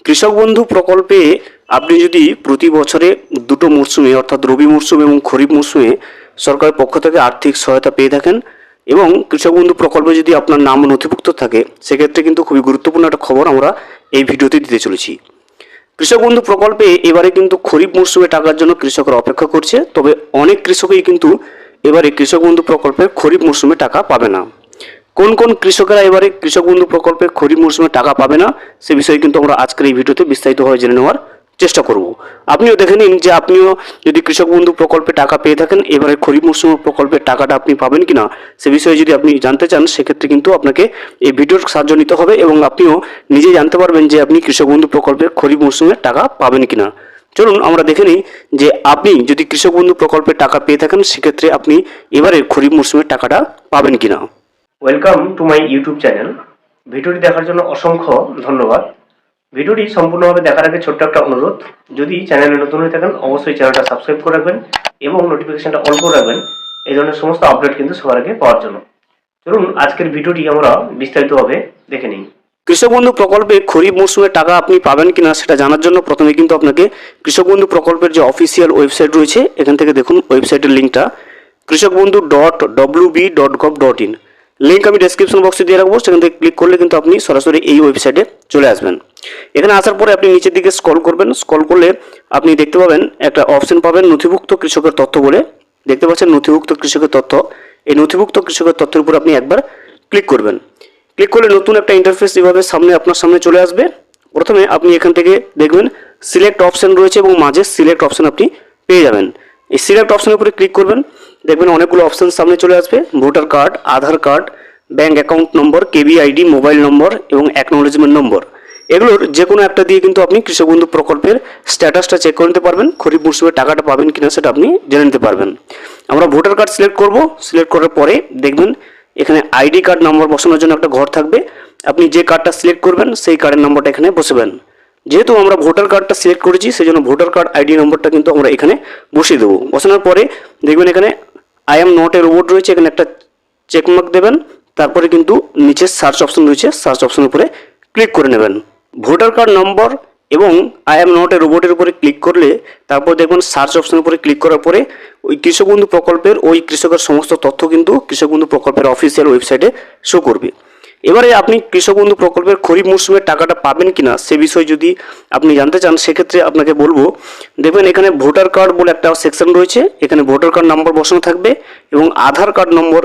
কৃষক বন্ধু প্রকল্পে আপনি যদি প্রতি বছরে দুটো মরশুমে অর্থাৎ রবি মরশুম এবং খরিফ মরশুমে সরকারের পক্ষ থেকে আর্থিক সহায়তা পেয়ে থাকেন এবং কৃষক বন্ধু প্রকল্পে যদি আপনার নাম নথিভুক্ত থাকে, সেক্ষেত্রে কিন্তু খুবই গুরুত্বপূর্ণ একটা খবর আমরা এই ভিডিওতে দিতে চলেছি। কৃষক বন্ধু প্রকল্পে এবারে কিন্তু খরিফ মরশুমে টাকার জন্য কৃষকরা অপেক্ষা করছে, তবে অনেক কৃষকই কিন্তু এবারে কৃষক বন্ধু প্রকল্পের খরিফ মরশুমে টাকা পাবে না। কোন কোন কৃষকেরা এবারে কৃষক বন্ধু প্রকল্পের খরিফ মরশুমে টাকা পাবে না, সে বিষয়ে কিন্তু আমরা আজকের এই ভিডিওতে বিস্তারিতভাবে জেনে নেওয়ার চেষ্টা করব। আপনিও দেখে নিন যে আপনিও যদি কৃষক বন্ধু প্রকল্পে টাকা পেয়ে থাকেন, এবারে খরিফ মরশুম প্রকল্পের টাকাটা আপনি পাবেন কিনা সে বিষয়ে যদি আপনি জানতে চান, সেক্ষেত্রে কিন্তু আপনাকে এই ভিডিওর সাহায্য নিতে হবে এবং আপনিও নিজে জানতে পারবেন যে আপনি কৃষক বন্ধু প্রকল্পের খরিফ মরশুমে টাকা পাবেন কিনা। চলুন আমরা দেখে নিই যে আপনি যদি কৃষক বন্ধু প্রকল্পের টাকা পেয়ে থাকেন, সেক্ষেত্রে আপনি এবারে খরিফ মরশুমের টাকাটা পাবেন কিনা। Welcome to my YouTube channel. ভিডিওটি দেখার জন্য অসংখ্য ধন্যবাদ। ভিডিওটি সম্পূর্ণভাবে দেখার আগে ছোট্ট একটা অনুরোধ, যদি চ্যানেলে নতুন হয়ে থাকেন অবশ্যই চ্যানেলটা সাবস্ক্রাইব করে রাখবেন এবং নোটিফিকেশনটা অন করে রাখবেন এই ধরনের সমস্ত আপডেট কিন্তু সবার আগে পাওয়ার জন্য। চলুন আজকের ভিডিওটি আমরা বিস্তারিতভাবে দেখে নিই। কৃষক বন্ধু প্রকল্পে খরিফ মরশুমের টাকা আপনি পাবেন কিনা সেটা জানার জন্য প্রথমে কিন্তু আপনাকে কৃষক বন্ধু প্রকল্পের যে অফিসিয়াল ওয়েবসাইট রয়েছে, এখান থেকে দেখুন ওয়েবসাইটের লিঙ্কটা kৃষকবন্ধু.wb.gov.in। লিঙ্ক আমি ডেসক্রিপশন বক্সে দিয়ে রাখবো, সেখান থেকে ক্লিক করলে কিন্তু আপনি সরাসরি এই ওয়েবসাইটে চলে আসবেন। এখানে আসার পরে আপনি নিচের দিকে স্ক্রল করবেন, স্ক্রল করলে আপনি দেখতে পাবেন একটা অপশন পাবেন নথিভুক্ত কৃষকের তথ্য বলে, দেখতে পাচ্ছেন নথিভুক্ত কৃষকের তথ্য। এই নথিভুক্ত কৃষকের তথ্যের উপর আপনি একবার ক্লিক করবেন। ক্লিক করলে নতুন একটা ইন্টারফেস এভাবে আপনার সামনে চলে আসবে। প্রথমে আপনি এখান থেকে দেখবেন সিলেক্ট অপশন রয়েছে এবং মাঝে সিলেক্ট অপশন আপনি পেয়ে যাবেন। এই সিলেক্ট অপশনের উপরে ক্লিক করবেন, দেখবেন অনেকগুলো অপশন সামনে চলে আসবে, voter card, Aadhaar card, bank account number, কেবিআইডি, মোবাইল নম্বর এবং অ্যাকনোলেজমেন্ট নম্বর। এগুলোর যে কোনো একটা দিয়ে কিন্তু আপনি কৃষক বন্ধু প্রকল্পের স্ট্যাটাসটা চেক করে নিতে পারবেন, খরিফ মরশুমে টাকাটা পাবেন কিনা সেটা আপনি জেনে নিতে পারবেন। আমরা ভোটার কার্ড সিলেক্ট করব, সিলেক্ট করার পরে দেখবেন এখানে আইডি কার্ড নম্বর বসানোর জন্য একটা ঘর থাকবে। আপনি যে কার্ডটা সিলেক্ট করবেন সেই কার্ডের নম্বরটা এখানে বসাবেন। যেহেতু আমরা ভোটার কার্ডটা সিলেক্ট করেছি, সেই জন্য ভোটার কার্ড আইডি নম্বরটা কিন্তু আমরা এখানে বসিয়ে দেবো। বসানোর পরে দেখবেন এখানে I am not a robot রয়েছে, এখানে একটা চেকমার্ক দেবেন। তারপরে কিন্তু নিচে সার্চ অপশন রয়েছে, সার্চ অপশনের উপরে ক্লিক করে নেবেন। ভোটার কার্ড নম্বর এবং আই এম নট এ রোবটের উপরে ক্লিক করলে তারপর দেখবেন সার্চ অপশনের উপরে ক্লিক করার পরে ওই কৃষক বন্ধু প্রকল্পের ওই কৃষকের সমস্ত তথ্য কিন্তু কৃষক বন্ধু প্রকল্পের অফিসিয়াল ওয়েবসাইটে শো করবে। এবারে আপনি কৃষক বন্ধু প্রকল্পের খরিফ মরশুমের টাকাটা পাবেন কিনা সে বিষয়ে যদি আপনি জানতে চান, সেক্ষেত্রে আপনাকে বলবো, দেখবেন এখানে ভোটার কার্ড বলে একটা সেকশন রয়েছে, এখানে ভোটার কার্ড নাম্বার বসানো থাকবে এবং আধার কার্ড নম্বর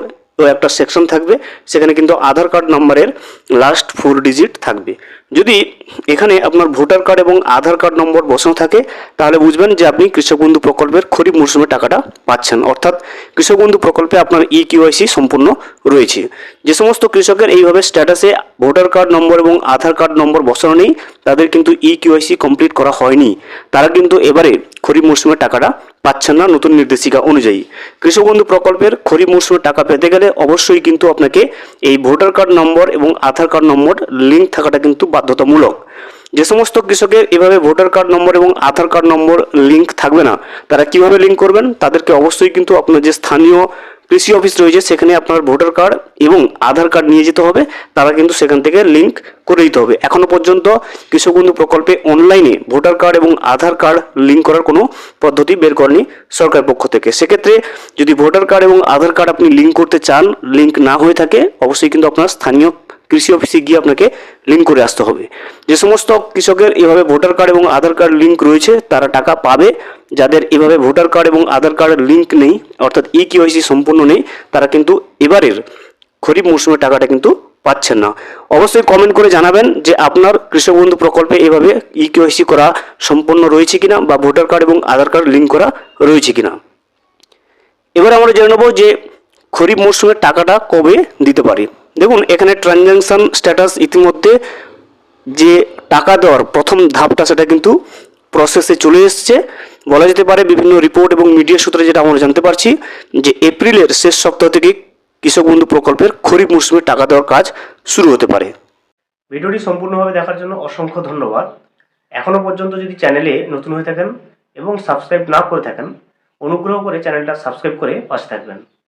একটা সেকশন থাকবে, সেখানে কিন্তু আধার কার্ড নাম্বারের লাস্ট 4 ডিজিট থাকবে। যদি এখানে আপনার ভোটার কার্ড এবং আধার কার্ড নম্বর বসানো থাকে, তাহলে বুঝবেন যে আপনি কৃষক বন্ধু প্রকল্পের খরিফ মরশুমে টাকাটা পাচ্ছেন, অর্থাৎ কৃষক বন্ধু প্রকল্পে আপনার ইকিউআইসি সম্পূর্ণ রয়েছে। যে সমস্ত কৃষকের এইভাবে স্ট্যাটাসে ভোটার কার্ড নম্বর এবং আধার কার্ড নম্বর বসানো নেই, তাদের কিন্তু ইকিউআইসি কমপ্লিট করা হয়নি, তারা কিন্তু এবারে খরিফ মরশুমের টাকাটা পাচ্ছেন না নতুন নির্দেশিকা অনুযায়ী। কৃষক বন্ধু প্রকল্পের খরিফ মরশুমের টাকা পেতে গেলে অবশ্যই কিন্তু আপনাকে এই ভোটার কার্ড নম্বর এবং আধার কার্ড নম্বর লিঙ্ক থাকাটা কিন্তু বাধ্যতামূলক। যে সমস্ত কৃষকের এভাবে ভোটার কার্ড নম্বর এবং আধার কার্ড নম্বর লিঙ্ক থাকবে না, তারা কিভাবে লিঙ্ক করবেন, তাদেরকে অবশ্যই কিন্তু আপনার যে স্থানীয় কৃষি অফিস রয়েছে সেখানে আপনার ভোটার কার্ড এবং আধার কার্ড নিয়ে যেতে হবে, তারা কিন্তু সেখান থেকে লিঙ্ক করে দিতে হবে। এখনো পর্যন্ত কৃষক বন্ধু প্রকল্পে অনলাইনে ভোটার কার্ড এবং আধার কার্ড লিঙ্ক করার কোনো পদ্ধতি বের করেনি সরকারের পক্ষ থেকে। সেক্ষেত্রে যদি ভোটার কার্ড এবং আধার কার্ড আপনি লিঙ্ক করতে চান, লিঙ্ক না হয়ে থাকে, অবশ্যই কিন্তু আপনার স্থানীয় কৃষি অফিসে গিয়ে আপনাকে লিঙ্ক করে আসতে হবে। যে সমস্ত কৃষকের এভাবে ভোটার কার্ড এবং আধার কার্ড লিঙ্ক রয়েছে তারা টাকা পাবে, যাদের এভাবে ভোটার কার্ড এবং আধার কার্ডের লিঙ্ক নেই অর্থাৎ ইকিউআইসি সম্পূর্ণ নেই, তারা কিন্তু এবারের খরিফ মরশুমের টাকাটা কিন্তু পাচ্ছেন না। অবশ্যই কমেন্ট করে জানাবেন যে আপনার কৃষক বন্ধু প্রকল্পে এভাবে ইকিউআইসি করা সম্পূর্ণ রয়েছে কিনা বা ভোটার কার্ড এবং আধার কার্ড লিঙ্ক করা রয়েছে কিনা। এবার আমরা জেনে নেব যে খরিফ মরশুমের টাকাটা কবে দিতে পারি। দেখুন এখানে ট্রানজ্যাকশন স্ট্যাটাস ইতিমধ্যে যে টাকা দেওয়ার প্রথম ধাপটা সেটা কিন্তু প্রসেসে চলে এসছে। বলা যেতে পারে বিভিন্ন রিপোর্ট এবং মিডিয়া সূত্রে যেটা আমরা জানতে পারছি যে এপ্রিলের শেষ সপ্তাহ থেকে কৃষক বন্ধু প্রকল্পের খরিফ মরশুমে টাকা দেওয়ার কাজ শুরু হতে পারে। ভিডিওটি সম্পূর্ণভাবে দেখার জন্য অসংখ্য ধন্যবাদ। এখনও পর্যন্ত যদি চ্যানেলে নতুন হয়ে থাকেন এবং সাবস্ক্রাইব না করে থাকেন, অনুগ্রহ করে চ্যানেলটা সাবস্ক্রাইব করে পাশে থাকবেন।